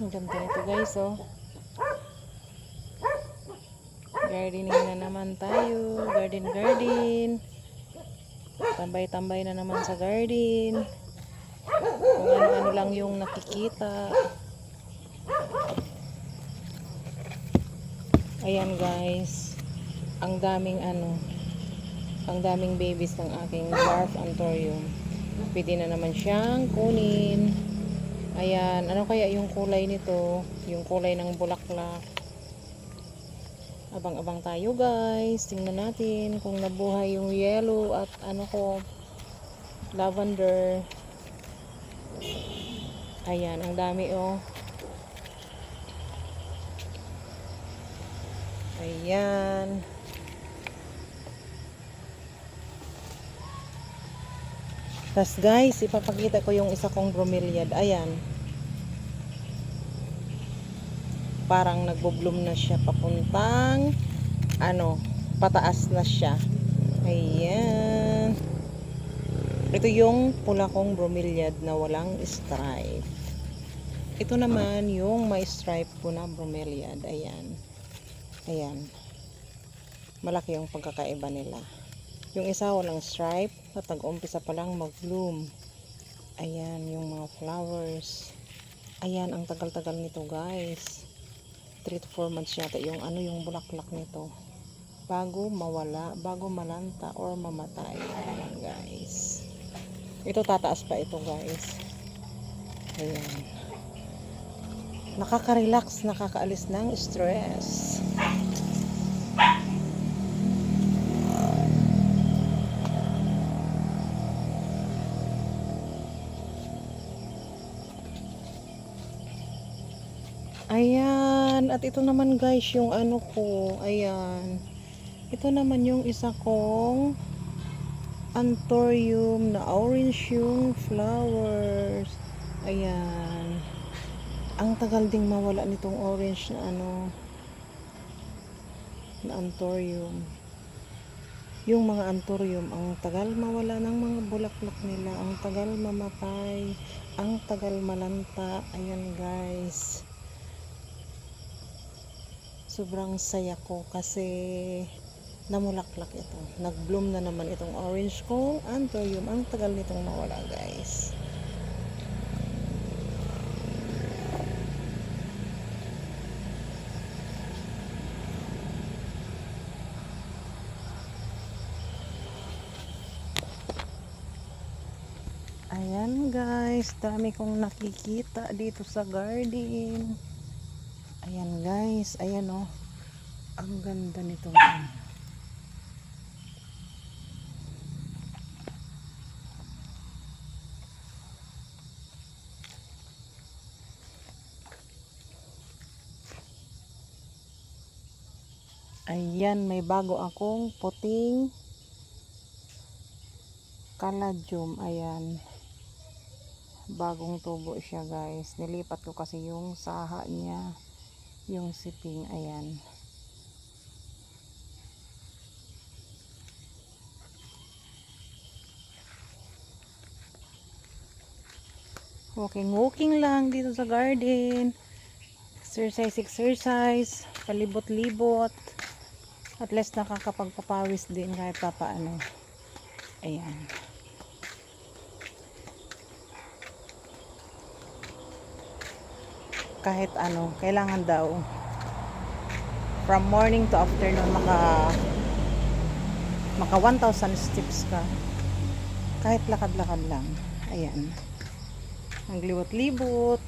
Ang ganda nito guys, oh. Gardening na naman tayo. Garden. Tambay-tambay na naman sa garden. Kung ano-ano lang yung nakikita. Ayan guys. Ang daming babies ng aking dwarf anthurium. Pwede na naman siyang kunin. Ayan, ano kaya yung kulay nito? Yung kulay ng bulaklak. Abang-abang tayo guys. Tingnan natin kung nabuhay yung yellow at lavender. Ayan, ang dami oh. Ayan. Tas guys, ipapakita ko yung isa kong bromeliad. Ayan. Parang nagbo-bloom na siya papuntang pataas na siya. Ayan. Ito yung pula kong bromeliad na walang stripe. Ito naman yung may stripe po na bromeliad. Ayan. Ayan. Malaki yung pagkakaiba nila. Yung isa walang stripe at nag-umpisa pa lang mag-bloom. Ayan yung mga flowers. Ayan, ang tagal-tagal nito guys. 3 to 4 months yata yung yung bulaklak nito. Bago mawala, bago malanta or mamatay. Ayan guys. Ito tataas pa ito guys. Ayan. Nakaka-relax, nakakaalis ng stress. Ayan, at ito naman guys yung ko, ayan. Ito naman yung isa kong anthurium na orange yung flowers. Ayan. Ang tagal ding mawala nitong orange na na anthurium. Yung mga anthurium, ang tagal mawala ng mga bulaklak nila, ang tagal mamatay, ang tagal malanta. Ayan guys. Sobrang saya ko kasi namulaklak ito. Nag-bloom na naman itong orange kong anthurium. Ang tagal nitong mawala guys. Ayan guys, dami kong nakikita dito sa garden. Ayan guys, ayan oh. Ang ganda nitong Ayan, may bago akong puting caladium. Ayan. Bagong tubo siya guys. Nilipat ko kasi yung saha niya. Yung siping. Ayan. Walking lang dito sa garden. Exercise. Palibot-libot. At least nakakapagpapawis din kahit papaano. Ayan. Kahit kailangan daw from morning to afternoon maka 1,000 steps ka. Kahit lakad-lakad lang. Ayan. Naglibot-libot.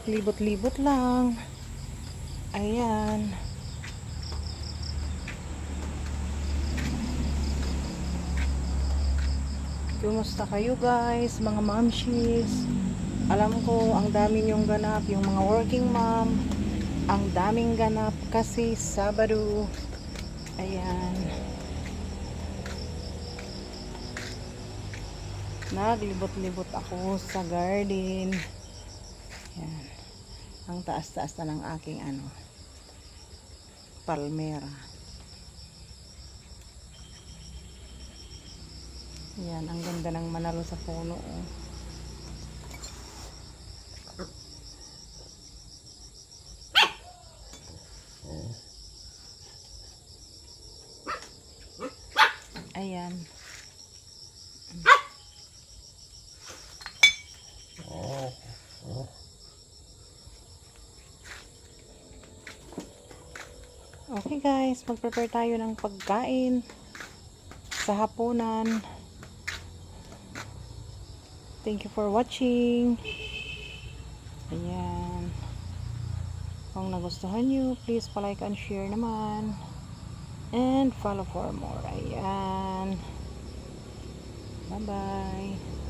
Libot-libot lang. Ayan. Kumusta kayo guys, mga momshies? Alam ko, ang dami niyong ganap, yung mga working mom. Ang daming ganap kasi Sabado. Ayan. Naglibot-libot ako sa garden. Ayan. Ang taas-taas na ng aking palmera. Ayan, ang ganda ng manalo sa puno. Oh. Ayan. Okay guys, mag-prepare tayo ng pagkain sa hapunan. Thank you for watching. Ayan. Kung nagustuhan nyo, please palike and share naman. And follow for more. Ayan. Bye-bye.